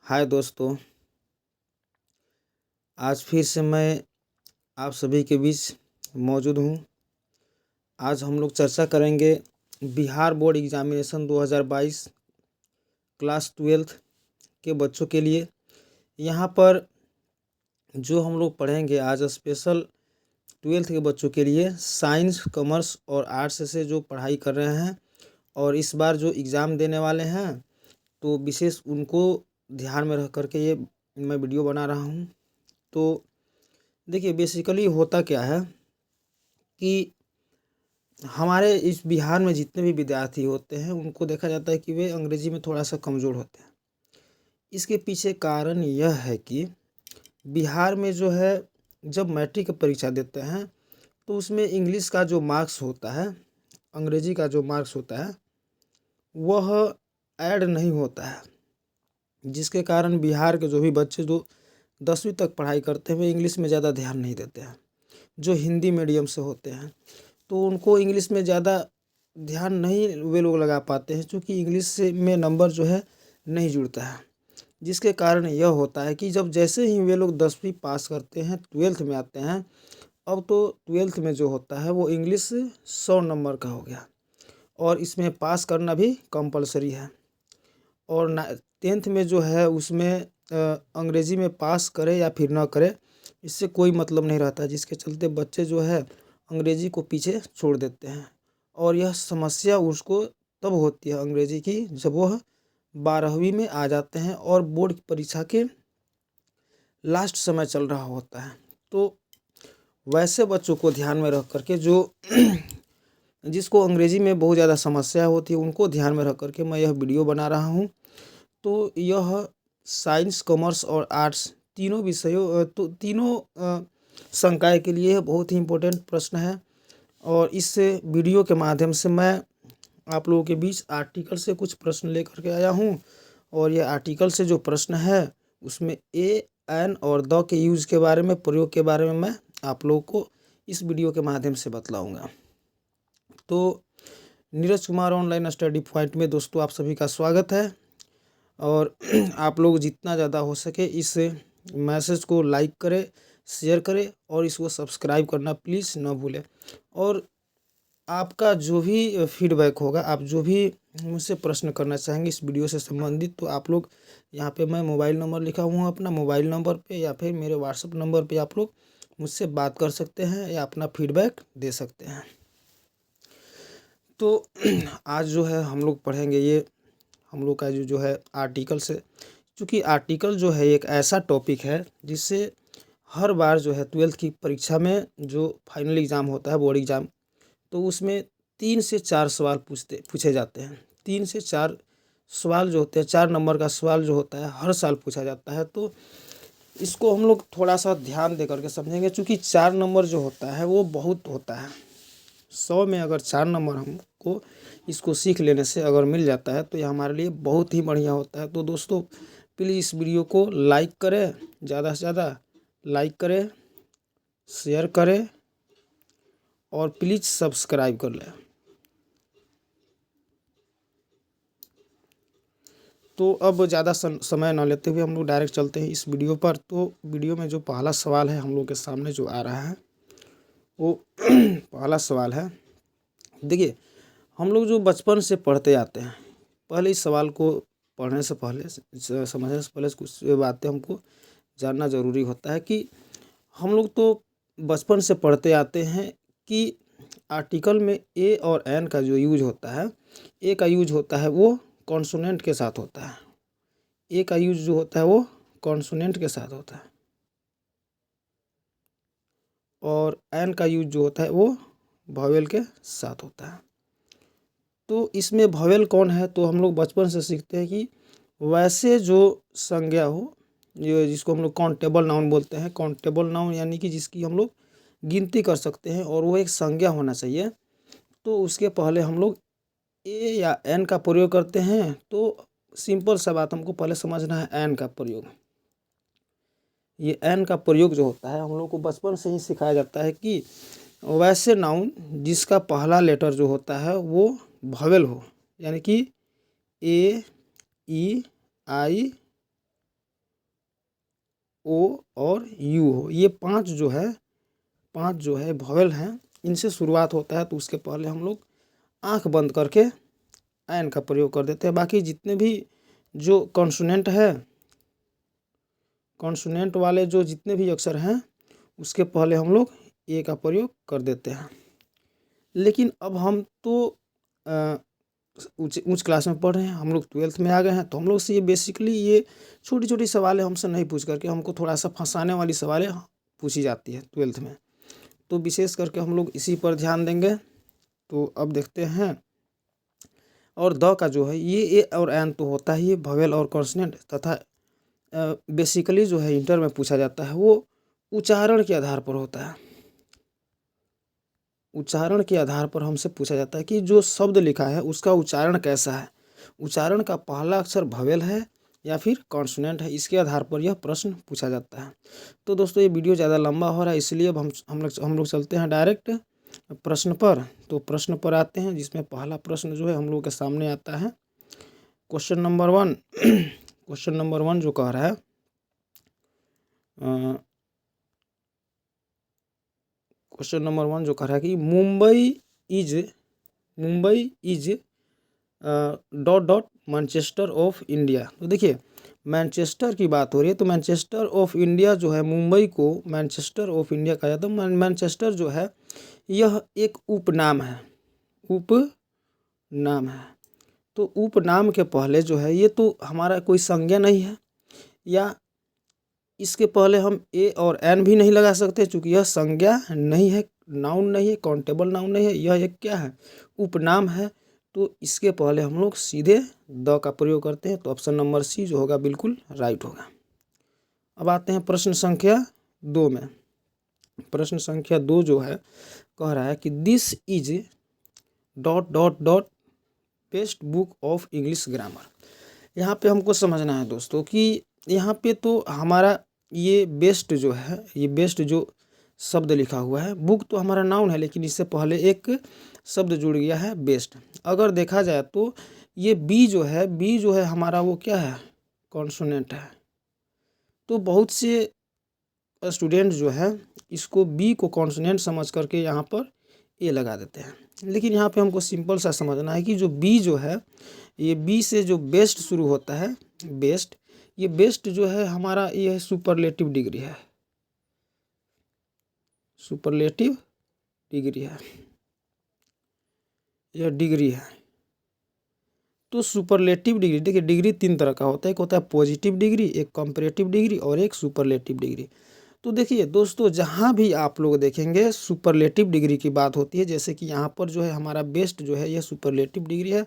हाय दोस्तों, आज फिर से मैं आप सभी के बीच मौजूद हूँ। आज हम लोग चर्चा करेंगे Bihar board examination 2022 class 12th के बच्चों के लिए। यहाँ पर जो हम लोग पढ़ेंगे आज स्पेशल 12th के बच्चों के लिए साइंस, कॉमर्स और आर्ट्स से जो पढ़ाई कर रहे हैं और इस बार जो एग्ज़ाम देने वाले हैं, तो विशेष उनको ध्यान में रख करके ये मैं वीडियो बना रहा हूँ। तो देखिए, बेसिकली होता क्या है कि हमारे इस बिहार में जितने भी विद्यार्थी होते हैं उनको देखा जाता है कि वे अंग्रेजी में थोड़ा सा कमज़ोर होते हैं। इसके पीछे कारण यह है कि बिहार में जो है, जब मैट्रिक की परीक्षा देते हैं तो उसमें इंग्लिश का जो मार्क्स होता है, अंग्रेजी का जो मार्क्स होता है, वह ऐड नहीं होता है। जिसके कारण बिहार के जो भी बच्चे जो 10वीं तक पढ़ाई करते हैं वे इंग्लिश में ज़्यादा ध्यान नहीं देते हैं। जो हिंदी मीडियम से होते हैं तो उनको इंग्लिश में ज़्यादा ध्यान नहीं वे लोग लगा पाते हैं, क्योंकि इंग्लिश से में नंबर जो है नहीं जुड़ता है। जिसके कारण यह होता है कि जब जैसे ही वे लोग 10वीं पास करते हैं, 12th में आते हैं, अब तो 12th में जो होता है वो इंग्लिश 100 नंबर का हो गया और इसमें पास करना भी कंपलसरी है। और 10th में जो है उसमें अंग्रेजी में पास करे या फिर ना करे, इससे कोई मतलब नहीं रहता, जिसके चलते बच्चे जो है अंग्रेजी को पीछे छोड़ देते हैं। और यह समस्या उसको तब होती है अंग्रेजी की, जब वह 12वीं में आ जाते हैं और बोर्ड की परीक्षा के लास्ट समय चल रहा होता है। तो वैसे बच्चों को ध्यान में रख करके, जो जिसको अंग्रेजी में बहुत ज़्यादा समस्या होती है, उनको ध्यान में रख करके मैं यह वीडियो बना रहा हूँ। तो यह साइंस, कॉमर्स और आर्ट्स तीनों विषयों तो तीनों संकाय के लिए बहुत ही इम्पोर्टेंट प्रश्न है। और इस वीडियो के माध्यम से मैं आप लोगों के बीच आर्टिकल से कुछ प्रश्न लेकर के आया हूँ। और ये आर्टिकल से जो प्रश्न है उसमें ए, एन और द के यूज़ के बारे में, प्रयोग के बारे में मैं आप लोगों को इस वीडियो के माध्यम से बतलाऊँगा। तो Neeraj Kumar online study point में दोस्तों आप सभी का स्वागत है। और आप लोग जितना ज़्यादा हो सके इस मैसेज को लाइक करें, शेयर करें और इसको सब्सक्राइब करना प्लीज़ ना भूलें। और आपका जो भी फीडबैक होगा, आप जो भी मुझसे प्रश्न करना चाहेंगे इस वीडियो से संबंधित, तो आप लोग यहाँ पे मैं मोबाइल नंबर लिखा हुआ हूँ, अपना मोबाइल नंबर पे या फिर मेरे व्हाट्सएप नंबर पे आप लोग मुझसे बात कर सकते हैं या अपना फीडबैक दे सकते हैं। तो आज जो है हम लोग पढ़ेंगे, ये हम लोग का जो है आर्टिकल से, क्योंकि आर्टिकल जो है एक ऐसा टॉपिक है जिससे हर बार जो है 12th की परीक्षा में जो फाइनल एग्ज़ाम होता है, बोर्ड एग्ज़ाम, तो उसमें 3 से 4 सवाल पूछे जाते हैं। 3 से 4 सवाल जो होते हैं, 4 नंबर का सवाल जो होता है हर साल पूछा जाता है। तो इसको हम लोग थोड़ा सा ध्यान दे करके समझेंगे, क्योंकि 4 नंबर जो होता है वो बहुत होता है। 100 में अगर 4 नंबर हमको इसको सीख लेने से अगर मिल जाता है तो ये हमारे लिए बहुत ही बढ़िया होता है। तो दोस्तों प्लीज़ इस वीडियो को लाइक करें, ज़्यादा से ज़्यादा लाइक करें, शेयर करें और प्लीज़ सब्सक्राइब कर लें। तो अब ज़्यादा समय ना लेते हुए हम लोग डायरेक्ट चलते हैं इस वीडियो पर। तो वीडियो में जो पहला सवाल है हम लोग के सामने जो आ रहा है वो पहला सवाल है। देखिए, हम लोग जो बचपन से पढ़ते आते हैं, पहले इस सवाल को पढ़ने से पहले, समझने से पहले कुछ बातें हमको जानना ज़रूरी होता है कि हम लोग तो बचपन से पढ़ते आते हैं कि आर्टिकल में ए और एन का जो यूज होता है, ए का यूज होता है वो कॉन्सोनेंट के साथ होता है। ए का यूज जो होता है वो कॉन्सोनेंट के साथ होता है और एन का यूज जो होता है वो वॉवेल के साथ होता है। तो इसमें वॉवेल कौन है, तो हम लोग बचपन से सीखते हैं कि वैसे जो संज्ञा हो, जो जिसको हम लोग काउंटेबल नाउन बोलते हैं, काउंटेबल नाउन यानी कि जिसकी हम लोग गिनती कर सकते हैं और वो एक संज्ञा होना चाहिए, तो उसके पहले हम लोग ए या एन का प्रयोग करते हैं। तो सिंपल सा बात हमको पहले समझना है, एन का प्रयोग। ये एन का प्रयोग जो होता है हम लोग को बचपन से ही सिखाया जाता है कि वैसे नाउन जिसका पहला लेटर जो होता है वो वॉवेल हो, यानी कि ए, ई, आई, ओ और यू हो, ये पांच जो है वॉवेल हैं, इनसे शुरुआत होता है। तो उसके पहले हम लोग आंख बंद करके एन का प्रयोग कर देते हैं। बाकी जितने भी जो कॉन्सोनेंट है, कॉन्सोनेंट वाले जो जितने भी अक्षर हैं उसके पहले हम लोग ए का प्रयोग कर देते हैं। लेकिन अब हम तो उच्च क्लास में पढ़ रहे हैं, हम लोग 12th में आ गए हैं, तो हम लोग से ये बेसिकली ये छोटी छोटी सवालें हमसे नहीं पूछ करके हमको थोड़ा सा फंसाने वाली सवालें पूछी जाती है 12th में। तो विशेष करके हम लोग इसी पर ध्यान देंगे। तो अब देखते हैं। और द का जो है ये ए और एन तो होता ही है वोवेल और कॉन्सोनेंट, तथा बेसिकली जो है इंटर में पूछा जाता है वो उच्चारण के आधार पर होता है। उच्चारण के आधार पर हमसे पूछा जाता है कि जो शब्द लिखा है उसका उच्चारण कैसा है, उच्चारण का पहला अक्षर वोवेल है या फिर कॉन्सोनेंट है, इसके आधार पर यह प्रश्न पूछा जाता है। तो दोस्तों ये वीडियो ज़्यादा लंबा हो रहा है, इसलिए अब हम लोग चलते हैं डायरेक्ट प्रश्न पर। तो प्रश्न पर आते हैं, जिसमें पहला प्रश्न जो है हम लोग के सामने आता है क्वेश्चन नंबर 1। क्वेश्चन नंबर 1 जो कह रहा है क्वेश्चन नंबर 1 जो कह रहा है कि Mumbai is dot dot Manchester of India. तो देखिए मैनचेस्टर की बात हो रही है, तो मैनचेस्टर ऑफ इंडिया जो है, मुंबई को मैनचेस्टर ऑफ इंडिया कहा जाता है। मैनचेस्टर जो है यह एक उपनाम है, उपनाम है। तो उपनाम के पहले जो है ये तो हमारा कोई संज्ञा नहीं है, या इसके पहले हम ए और एन भी नहीं लगा सकते, चूँकि यह संज्ञा नहीं है, नाउन नहीं है, काउंटेबल नाउन नहीं है, यह एक क्या है, उपनाम है। तो इसके पहले हम लोग सीधे द का प्रयोग करते हैं। तो ऑप्शन नंबर सी जो होगा बिल्कुल राइट होगा। अब आते हैं प्रश्न संख्या 2 में। प्रश्न संख्या 2 जो है कह रहा है कि this is dot dot dot best book of English grammar. यहाँ पे हमको समझना है दोस्तों कि यहाँ पे तो हमारा ये बेस्ट जो है, ये बेस्ट जो शब्द लिखा हुआ है, बुक तो हमारा नाउन है, लेकिन इससे पहले एक शब्द जुड़ गया है बेस्ट। अगर देखा जाए तो ये बी जो है हमारा वो क्या है, कॉन्सोनेंट है। तो बहुत से स्टूडेंट जो है इसको बी को कॉन्सोनेंट समझ करके यहाँ पर ए लगा देते हैं, लेकिन यहाँ पे हमको सिंपल सा समझना है कि जो बी जो है, ये बी से जो बेस्ट शुरू होता है, बेस्ट, ये बेस्ट जो है हमारा ये सुपरलेटिव डिग्री है, सुपरलेटिव डिग्री है, यह डिग्री है। तो सुपरलेटिव डिग्री, देखिए डिग्री 3 तरह का होता है, एक होता है पॉजिटिव डिग्री, एक कंपैरेटिव डिग्री और एक सुपरलेटिव डिग्री। तो देखिए दोस्तों जहाँ भी आप लोग देखेंगे सुपरलेटिव डिग्री की बात होती है, जैसे कि यहाँ पर जो है हमारा बेस्ट जो है यह सुपरलेटिव डिग्री है।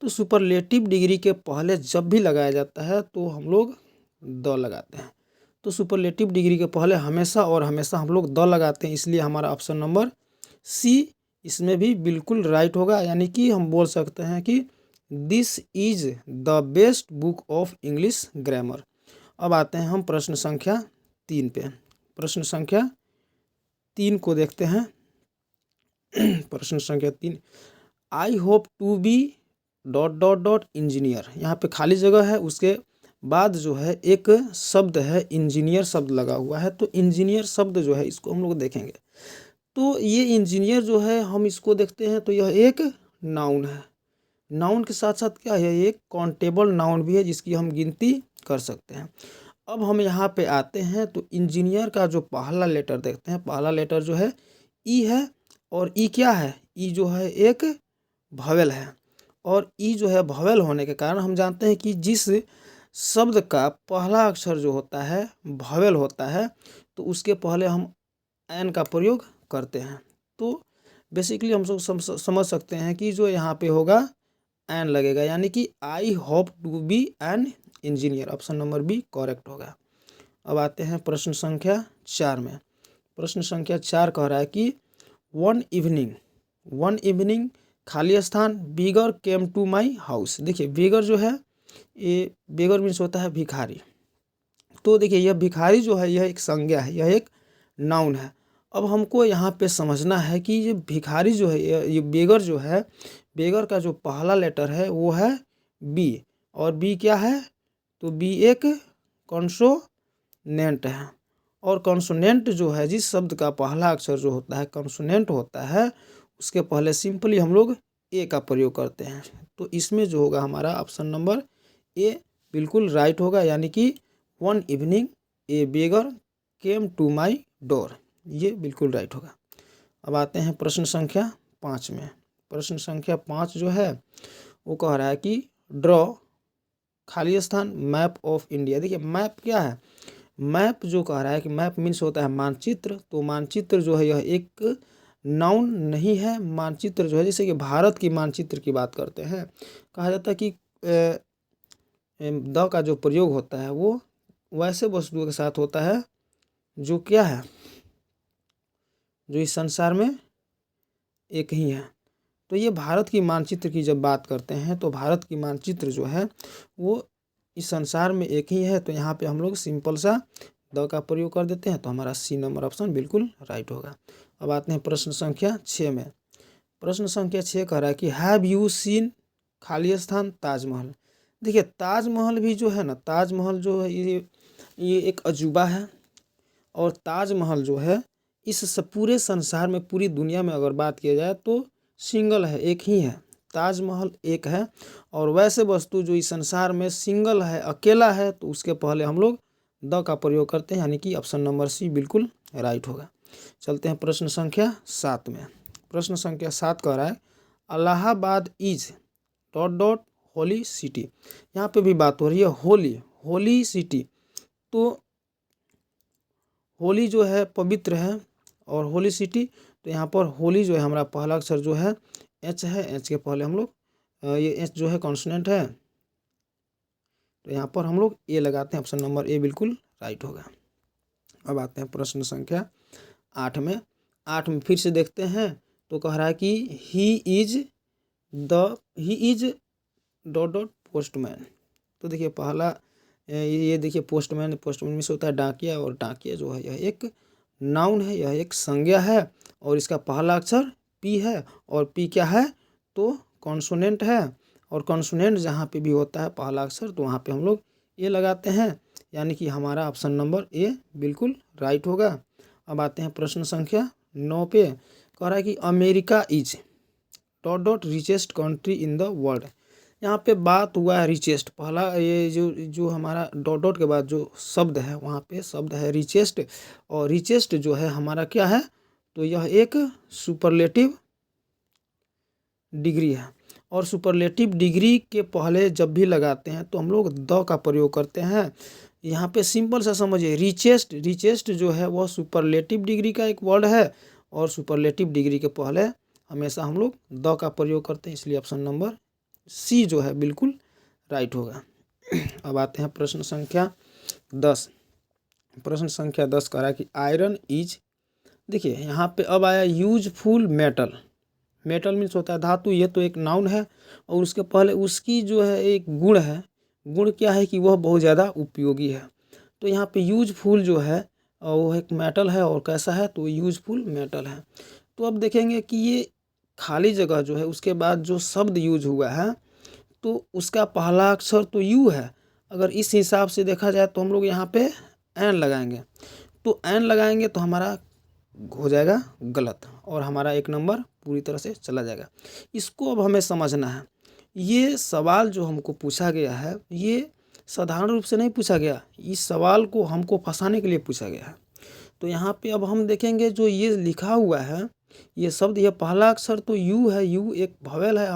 तो सुपरलेटिव डिग्री के पहले जब भी लगाया जाता है तो हम लोग द लगाते हैं। तो सुपरलेटिव डिग्री के पहले हमेशा और हमेशा हम लोग द लगाते हैं, इसलिए हमारा ऑप्शन नंबर सी इसमें भी बिल्कुल राइट होगा। यानी कि हम बोल सकते हैं कि this is the best book of English grammar. अब आते हैं हम प्रश्न संख्या 3 पे। प्रश्न संख्या 3 को देखते हैं। प्रश्न संख्या 3, I hope to be dot dot dot engineer. यहाँ पे खाली जगह है, उसके बाद जो है एक शब्द है इंजीनियर शब्द लगा हुआ है। तो इंजीनियर शब्द जो है इसको हम लोग देखेंगे, तो ये इंजीनियर जो है हम इसको देखते हैं तो यह एक नाउन है। नाउन के साथ साथ क्या है, एक काउंटेबल नाउन भी है जिसकी हम गिनती कर सकते हैं। अब हम यहाँ पे आते हैं तो इंजीनियर का जो पहला लेटर देखते हैं, पहला लेटर जो है ई है, और ई क्या है, ई जो है एक वोवेल है, और ई जो है वोवेल होने के कारण हम जानते हैं कि जिस शब्द का पहला अक्षर जो होता है वोवेल होता है तो उसके पहले हम एन का प्रयोग करते हैं। तो बेसिकली हम लोग समझ सकते हैं कि जो यहाँ पे होगा एन लगेगा, यानी कि I hope to be an engineer. Option number B correct होगा। अब आते हैं प्रश्न संख्या 4 में। प्रश्न संख्या 4 कह रहा है कि वन इवनिंग खाली स्थान बिगर केम टू माई हाउस। देखिए बिगर जो है ये बिगर मीन्स होता है भिखारी। तो देखिए यह भिखारी जो है यह एक संज्ञा है, यह एक नाउन है। अब हमको यहाँ पे समझना है कि ये भिखारी जो है, ये बेगर जो है, बेगर का जो पहला लेटर है वो है बी, और बी क्या है, तो बी एक कॉन्सोनेंट है। और कॉन्सोनेंट जो है, जिस शब्द का पहला अक्षर जो होता है कॉन्सोनेंट होता है, उसके पहले सिंपली हम लोग ए का प्रयोग करते हैं। तो इसमें जो होगा हमारा ऑप्शन नंबर ए बिल्कुल राइट होगा, यानी कि one evening a beggar came to my door, ये बिल्कुल राइट होगा। अब आते हैं प्रश्न संख्या 5 में। प्रश्न संख्या 5 जो है वो कह रहा है कि ड्रॉ खाली स्थान मैप ऑफ इंडिया। देखिए मैप क्या है, मैप जो कह रहा है कि मैप मीन्स होता है मानचित्र। तो मानचित्र जो है यह एक नाउन नहीं है। मानचित्र जो है, जैसे कि भारत की मानचित्र की बात करते हैं, कहा जाता है कि द का जो प्रयोग होता है वो वैसे वस्तुओं के साथ होता है जो क्या है, जो इस संसार में एक ही है। तो ये भारत की मानचित्र की जब बात करते हैं तो भारत की मानचित्र जो है वो इस संसार में एक ही है। तो यहाँ पे हम लोग सिंपल सा द का प्रयोग कर देते हैं, तो हमारा सी नंबर ऑप्शन बिल्कुल राइट होगा। अब आते हैं प्रश्न संख्या 6 में। प्रश्न संख्या 6 कह रहा है कि हैव यू सीन खाली स्थान ताजमहल। देखिए ताजमहल भी जो है ना, ताजमहल जो है ये एक अजूबा है। और ताजमहल जो है इस पूरे संसार में, पूरी दुनिया में अगर बात किया जाए तो सिंगल है, एक ही है। ताजमहल एक है। और वैसे वस्तु जो इस संसार में सिंगल है, अकेला है, तो उसके पहले हम लोग द का प्रयोग करते हैं, यानी कि ऑप्शन नंबर सी बिल्कुल राइट होगा। चलते हैं प्रश्न संख्या 7 में। प्रश्न संख्या 7 कह रहा है Allahabad is dot dot holy city. यहाँ पे भी बात हो रही है होली सिटी। तो होली जो है पवित्र है और होली सिटी, तो यहाँ पर होली जो है हमारा पहला अक्षर जो है एच है। एच के पहले हम लोग ये एच जो है कॉन्सोनेंट है, तो यहाँ पर हम लोग ए लगाते हैं। ऑप्शन नंबर ए बिल्कुल राइट होगा। अब आते हैं प्रश्न संख्या 8 में। 8 में फिर से देखते हैं, तो कह रहा है कि he is dot dot postman. तो देखिए पहला ये देखिए पोस्टमैन मीन्स होता है डाकिया, और डाकिया जो है यह एक नाउन है, यह एक संज्ञा है। और इसका पहला अक्षर पी है, और पी क्या है तो कॉन्सोनेंट है। और कॉन्सोनेंट जहाँ पे भी होता है पहला अक्षर, तो वहाँ पे हम लोग ए लगाते हैं, यानी कि हमारा ऑप्शन नंबर ए बिल्कुल राइट होगा। अब आते हैं प्रश्न संख्या 9 पे। कह रहा है कि America is dot dot richest country in the world. यहाँ पे बात हुआ है रिचेस्ट, पहला ये जो हमारा डॉट डॉट के बाद जो शब्द है वहाँ पे शब्द है रिचेस्ट। और रिचेस्ट जो है हमारा क्या है, तो यह एक सुपरलेटिव डिग्री है। और सुपरलेटिव डिग्री के पहले जब भी लगाते हैं तो हम लोग द का प्रयोग करते हैं। यहाँ पे सिंपल सा समझिए, रिचेस्ट जो है वह सुपरलेटिव डिग्री का एक वर्ड है, और सुपरलेटिव डिग्री के पहले हमेशा हम लोग द का प्रयोग करते हैं, इसलिए ऑप्शन नंबर सी जो है बिल्कुल राइट होगा। अब आते हैं प्रश्न संख्या 10। प्रश्न संख्या 10 कह रहा है कि आयरन इज। देखिए यहाँ पे अब आया यूजफुल मेटल। मेटल मीन्स होता है धातु, ये तो एक नाउन है। और उसके पहले उसकी जो है एक गुण है, गुण क्या है कि वह बहुत ज़्यादा उपयोगी है। तो यहाँ पे यूजफुल जो है वो एक मेटल है, और कैसा है तो यूजफुल मेटल है। तो अब देखेंगे कि ये खाली जगह जो है उसके बाद जो शब्द यूज हुआ है तो उसका पहला अक्षर तो यू है। अगर इस हिसाब से देखा जाए तो हम लोग यहाँ पे एन लगाएंगे, तो एन लगाएंगे तो हमारा हो जाएगा गलत, और हमारा एक नंबर पूरी तरह से चला जाएगा। इसको अब हमें समझना है। ये सवाल जो हमको पूछा गया है ये साधारण रूप से नहीं पूछा गया, इस सवाल को हमको फंसाने के लिए पूछा गया है। तो यहाँ पे अब हम देखेंगे जो ये लिखा हुआ है ये शब्द, यह पहला अक्षर तो यू है, यू एक भवेल है,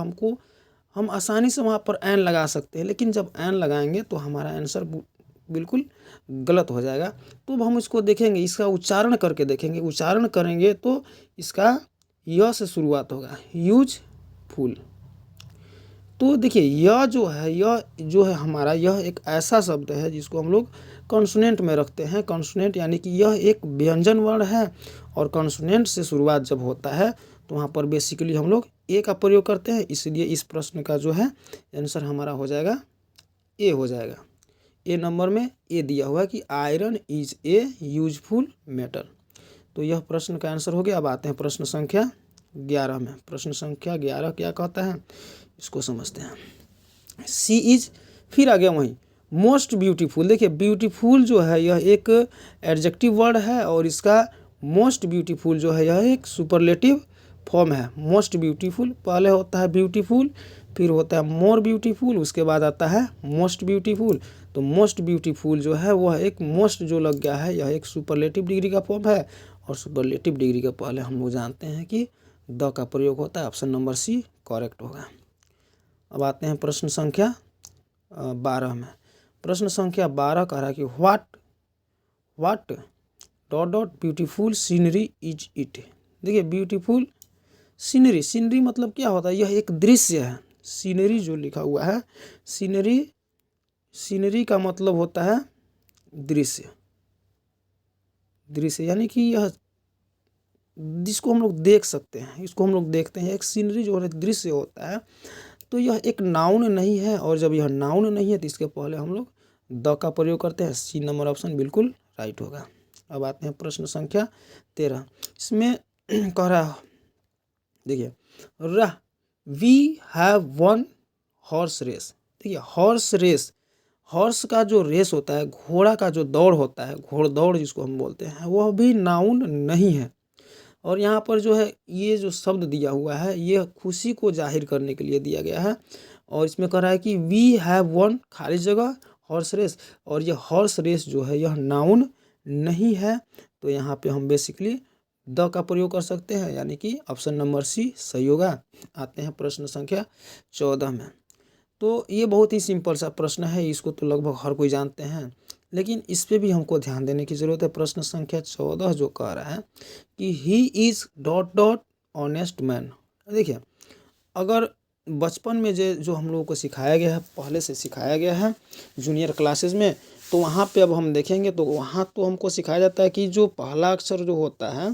हम आसानी से वहाँ पर एन लगा सकते हैं। लेकिन जब एन लगाएंगे तो हमारा आंसर बिल्कुल गलत हो जाएगा। तो अब हम इसको देखेंगे, इसका उच्चारण करके देखेंगे। उच्चारण करेंगे तो इसका य से शुरुआत होगा, यूजफुल। तो देखिए यह जो है हमारा, यह एक ऐसा शब्द है जिसको हम लोग कॉन्सोनेंट में रखते हैं। कॉन्सोनेंट यानी कि यह एक व्यंजन वर्ण है, और कॉन्सोनेंट से शुरुआत जब होता है तो वहाँ पर बेसिकली हम लोग ए का प्रयोग करते हैं। इसलिए इस प्रश्न का जो है आंसर हमारा हो जाएगा ए हो जाएगा। ए नंबर में ए दिया हुआ है कि iron is a useful metal. तो यह प्रश्न का आंसर हो गया। अब आते हैं प्रश्न संख्या 11 में। प्रश्न संख्या 11 क्या कहता है इसको समझते हैं। सी इज, फिर आ गया वहीं मोस्ट ब्यूटीफुल, देखिए ब्यूटीफुल जो है यह एक एडजेक्टिव वर्ड है और इसका मोस्ट ब्यूटीफुल जो है यह एक सुपरलेटिव फॉर्म है। मोस्ट ब्यूटीफुल, पहले होता है ब्यूटीफुल, फिर होता है मोर ब्यूटीफुल, उसके बाद आता है मोस्ट ब्यूटीफुल। तो मोस्ट ब्यूटीफुल जो है वह एक मोस्ट जो लग गया है यह एक सुपरलेटिव डिग्री का फॉर्म है और सुपरलेटिव डिग्री का पहले हम लोग जानते हैं कि द का प्रयोग होता है। ऑप्शन नंबर सी करेक्ट होगा। अब आते हैं प्रश्न संख्या 12 में। प्रश्न संख्या 12 कह रहा है कि what dot dot beautiful scenery is it. देखिए ब्यूटीफुल सीनरी, सीनरी मतलब क्या होता है, यह एक दृश्य है। सीनरी जो लिखा हुआ है, सीनरी का मतलब होता है दृश्य, दृश्य यानी कि यह जिसको हम लोग देख सकते हैं, इसको हम लोग देखते हैं। एक सीनरी जो है दृश्य होता है, तो यह एक नाउन नहीं है और जब यह नाउन नहीं है तो इसके पहले हम लोग द का प्रयोग करते हैं। सी नंबर ऑप्शन बिल्कुल राइट होगा। अब आते हैं प्रश्न संख्या 13। इसमें कह रहा है, देखिए we have one horse race. देखिए हॉर्स रेस, हॉर्स का जो रेस होता है, घोड़ा का जो दौड़ होता है, घोड़दौड़ जिसको हम बोलते हैं, वह भी नाउन नहीं है। और यहाँ पर जो है ये जो शब्द दिया हुआ है ये खुशी को जाहिर करने के लिए दिया गया है। और इसमें कह रहा है कि वी हैव वन खाली जगह हॉर्स रेस, और ये हॉर्स रेस जो है यह नाउन नहीं है। तो यहाँ पे हम बेसिकली द का प्रयोग कर सकते हैं, यानी कि ऑप्शन नंबर सी सही होगा। आते हैं प्रश्न संख्या 14 में। तो ये बहुत ही सिंपल सा प्रश्न है, इसको तो लगभग हर कोई जानते हैं, लेकिन इस पे भी हमको ध्यान देने की ज़रूरत है। प्रश्न संख्या 14 जो कह रहा है कि he is dot dot honest man. देखिए अगर बचपन में जो हम लोगों को सिखाया गया है, पहले से सिखाया गया है जूनियर क्लासेस में, तो वहाँ पे अब हम देखेंगे तो वहाँ तो हमको सिखाया जाता है कि जो पहला अक्षर जो होता है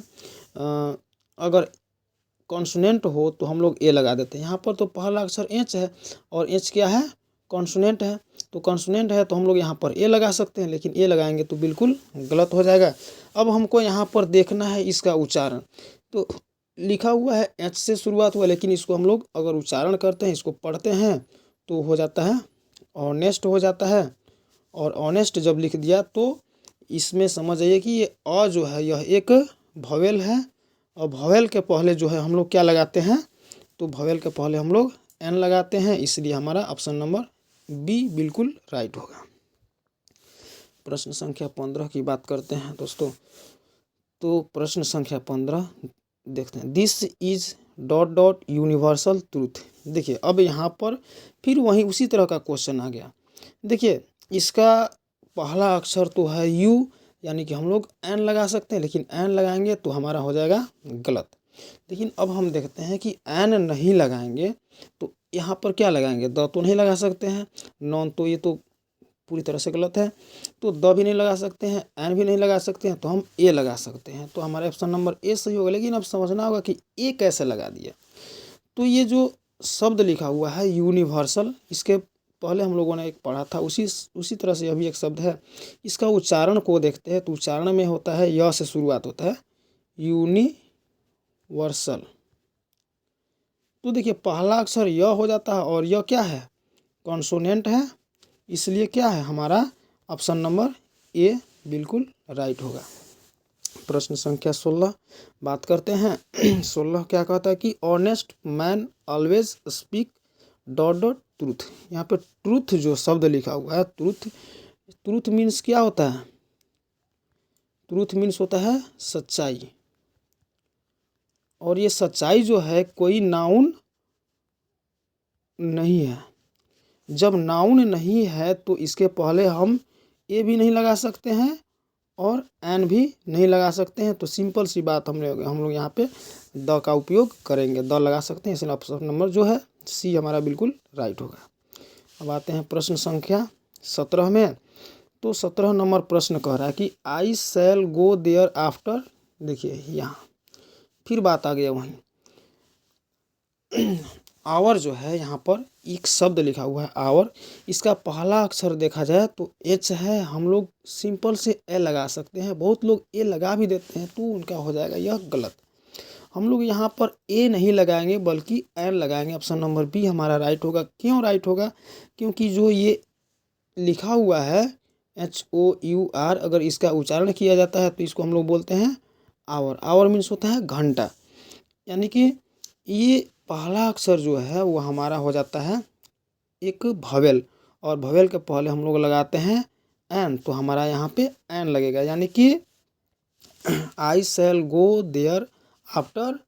अगर कॉन्सोनेंट हो तो हम लोग ए लगा देते हैं। यहाँ पर तो पहला अक्षर एच है और एच क्या है, कॉन्सोनेंट है। तो कॉन्सोनेंट है तो हम लोग यहाँ पर ए लगा सकते हैं, लेकिन ए लगाएंगे तो बिल्कुल गलत हो जाएगा। अब हमको यहाँ पर देखना है इसका उच्चारण। तो लिखा हुआ है एच से शुरुआत हुआ, लेकिन इसको हम लोग अगर उच्चारण करते हैं, इसको पढ़ते हैं तो हो जाता है ऑनेस्ट हो जाता है। और ऑनेस्ट जब लिख दिया तो इसमें समझ आइए कि ये अ जो है यह एक भवेल है, और भवेल के पहले जो है हम लोग क्या लगाते हैं, तो भवेल के पहले हम लोग एन लगाते हैं, इसलिए हमारा ऑप्शन नंबर बी बिल्कुल राइट होगा। प्रश्न संख्या 15 की बात करते हैं दोस्तों। तो प्रश्न संख्या 15 देखते हैं। This is dot dot universal truth. देखिए अब यहाँ पर फिर वहीं उसी तरह का क्वेश्चन आ गया। देखिए इसका पहला अक्षर तो है यू, यानी कि हम लोग एन लगा सकते हैं, लेकिन एन लगाएंगे तो हमारा हो जाएगा गलत। लेकिन अब हम देखते हैं कि एन नहीं लगाएंगे तो यहाँ पर क्या लगाएंगे, द तो नहीं लगा सकते हैं, नॉन तो ये तो पूरी तरह से गलत है, तो द भी नहीं लगा सकते हैं, एन भी नहीं लगा सकते हैं, तो हम ए लगा सकते हैं। तो हमारा ऑप्शन नंबर ए सही होगा। लेकिन अब समझना होगा कि ए कैसे लगा दिया। तो ये जो शब्द लिखा हुआ है यूनिवर्सल, इसके पहले हम लोगों ने एक पढ़ा था, उसी तरह से अभी एक शब्द है। इसका उच्चारण को देखते हैं तो उच्चारण में होता है य से शुरुआत होता है, यूनिवर्सल। तो देखिए पहला अक्षर य हो जाता है और यह क्या है, कॉन्सोनेंट है, इसलिए क्या है हमारा ऑप्शन नंबर ए बिल्कुल राइट होगा। प्रश्न संख्या 16 बात करते हैं। 16 क्या कहता है कि honest man always speak dot dot truth. यहाँ पे ट्रूथ जो शब्द लिखा हुआ है, ट्रूथ मीन्स क्या होता है, ट्रूथ मीन्स होता है सच्चाई। और ये सच्चाई जो है कोई नाउन नहीं है। जब नाउन नहीं है तो इसके पहले हम ए भी नहीं लगा सकते हैं और एन भी नहीं लगा सकते हैं। तो सिंपल सी बात हम लोग यहाँ पे द का उपयोग करेंगे, द लगा सकते हैं, इसलिए ऑप्शन नंबर जो है सी हमारा बिल्कुल राइट होगा। अब आते हैं प्रश्न संख्या 17 में। तो 17 नंबर प्रश्न कह रहा है कि I shall go there after. देखिए यहाँ फिर बात आ गया वहीं, आवर जो है यहाँ पर एक शब्द लिखा हुआ है आवर, इसका पहला अक्षर देखा जाए तो एच है, हम लोग सिंपल से ए लगा सकते हैं, बहुत लोग ए लगा भी देते हैं तो उनका हो जाएगा यह गलत। हम लोग यहाँ पर ए नहीं लगाएंगे बल्कि एन लगाएंगे। ऑप्शन नंबर बी हमारा राइट होगा। क्यों राइट होगा, क्योंकि जो ये लिखा हुआ है HOUR, अगर इसका उच्चारण किया जाता है तो इसको हम लोग बोलते हैं आवर। आवर मीन्स होता है घंटा, यानी कि ये पहला अक्षर जो है वो हमारा हो जाता है एक भवेल, और भवेल के पहले हम लोग लगाते हैं एन, तो हमारा यहाँ पे एन लगेगा, यानी कि I shall go there after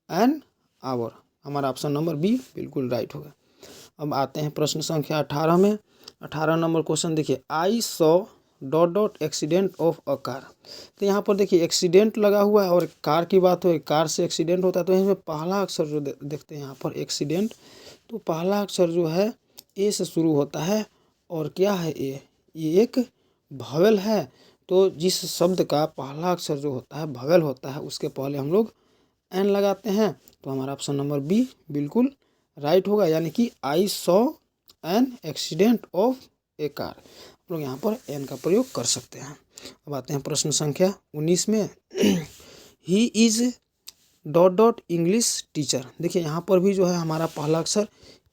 an hour. हमारा ऑप्शन नंबर बी बिल्कुल राइट होगा। अब आते हैं प्रश्न संख्या 18 में। 18 नंबर क्वेश्चन देखिए, I saw dot dot accident of a car. तो यहाँ पर देखिए एक्सीडेंट लगा हुआ है और कार की बात हो, कार से एक्सीडेंट होता है, तो इसमें पहला अक्षर जो देखते हैं यहाँ पर एक्सीडेंट, तो पहला अक्षर जो है ए से शुरू होता है, और क्या है ए, ये एक भवेल है। तो जिस शब्द का पहला अक्षर जो होता है भवेल होता है उसके पहले हम लोग एन लगाते हैं, तो हमारा ऑप्शन नंबर बी बिल्कुल राइट होगा, यानी कि I saw an accident of A car. हम लोग यहाँ पर एन का प्रयोग कर सकते हैं। अब आते हैं प्रश्न संख्या 19 में। He is dot dot English teacher. देखिए यहाँ पर भी जो है हमारा पहला अक्षर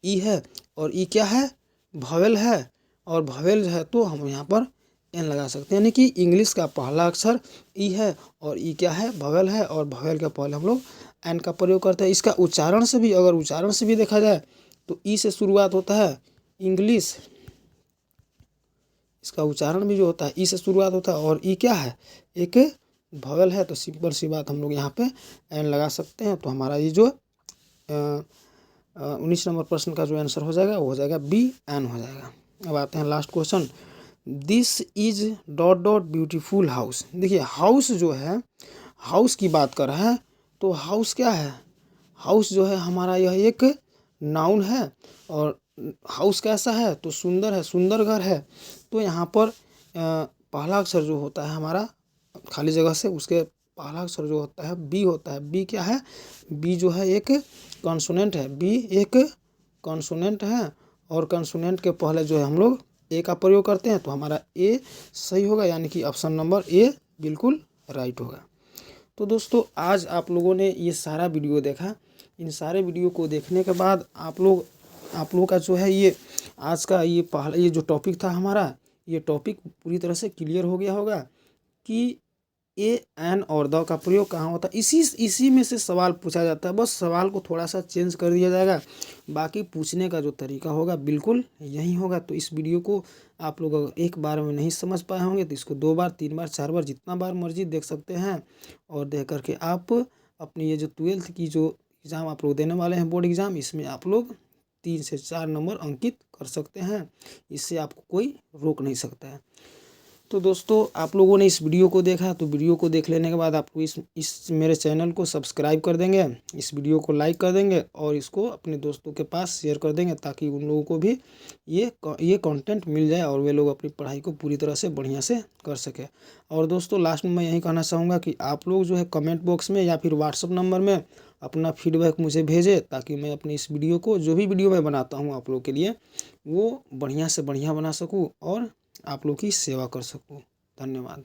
ई है, और ई क्या है, भवेल है, और भवेल है तो हम यहाँ पर एन लगा सकते हैं, यानी कि इंग्लिश का पहला अक्षर ई है और ई क्या है, भवेल है, और भवेल के पहले हम लोग एन का प्रयोग करते हैं। इसका उच्चारण से भी, अगर उच्चारण से भी देखा जाए तो ई से शुरुआत होता है इंग्लिश, इसका उच्चारण भी जो होता है ई से शुरुआत होता है, और ई क्या है, एक भवेल है, तो सिंपल सी बात हम लोग यहाँ पे एन लगा सकते हैं। तो हमारा ये जो 19 नंबर प्रश्न का जो आंसर हो जाएगा वो हो जाएगा बी, एन हो जाएगा। अब आते हैं last question, this is dot dot beautiful house. देखिए हाउस जो है, हाउस की बात कर रहा है, तो हाउस क्या है, हाउस जो है हमारा यह एक नाउन है, और हाउस कैसा है, तो सुंदर है, सुंदर घर है। तो यहाँ पर पहला अक्षर जो होता है हमारा खाली जगह से, उसके पहला अक्षर जो होता है बी होता है। बी क्या है, बी जो है एक कॉन्सोनेंट है, बी एक कॉन्सोनेंट है, और कॉन्सोनेंट के पहले जो है हम लोग ए का प्रयोग करते हैं, तो हमारा ए सही होगा, यानी कि ऑप्शन नंबर ए बिल्कुल राइट होगा। तो दोस्तों आज आप लोगों ने ये सारा वीडियो देखा। इन सारे वीडियो को देखने के बाद आप लोगों का जो है ये आज का ये जो टॉपिक था हमारा, ये टॉपिक पूरी तरह से क्लियर हो गया होगा कि ए एन और द का प्रयोग कहाँ होता है। इसी में से सवाल पूछा जाता है, बस सवाल को थोड़ा सा चेंज कर दिया जाएगा, बाकी पूछने का जो तरीका होगा बिल्कुल यही होगा। तो इस वीडियो को आप लोग अगर एक बार में नहीं समझ पाए होंगे तो इसको 2 बार 3 बार 4 बार जितना बार मर्जी देख सकते हैं, और देख करके आप अपनी ये जो 12th की जो एग्ज़ाम आप लोग देने वाले हैं बोर्ड एग्ज़ाम, इसमें आप लोग 3 से 4 नंबर अंकित कर सकते हैं, इससे आपको कोई रोक नहीं सकता है। तो दोस्तों आप लोगों ने इस वीडियो को देखा, तो वीडियो को देख लेने के बाद आपको इस मेरे चैनल को सब्सक्राइब कर देंगे, इस वीडियो को लाइक कर देंगे, और इसको अपने दोस्तों के पास शेयर कर देंगे, ताकि उन लोगों को भी ये कंटेंट मिल जाए और वे लोग अपनी पढ़ाई को पूरी तरह से बढ़िया से कर सके। और दोस्तों लास्ट में मैं यही कहना चाहूँगा कि आप लोग जो है कमेंट बॉक्स में या फिर व्हाट्सअप नंबर में अपना फीडबैक मुझे भेजें, ताकि मैं अपनी इस वीडियो को, जो भी वीडियो मैं बनाता हूँ आप लोग के लिए, वो बढ़िया से बढ़िया बना सकूँ और आप लोग की सेवा कर सकूँ। धन्यवाद।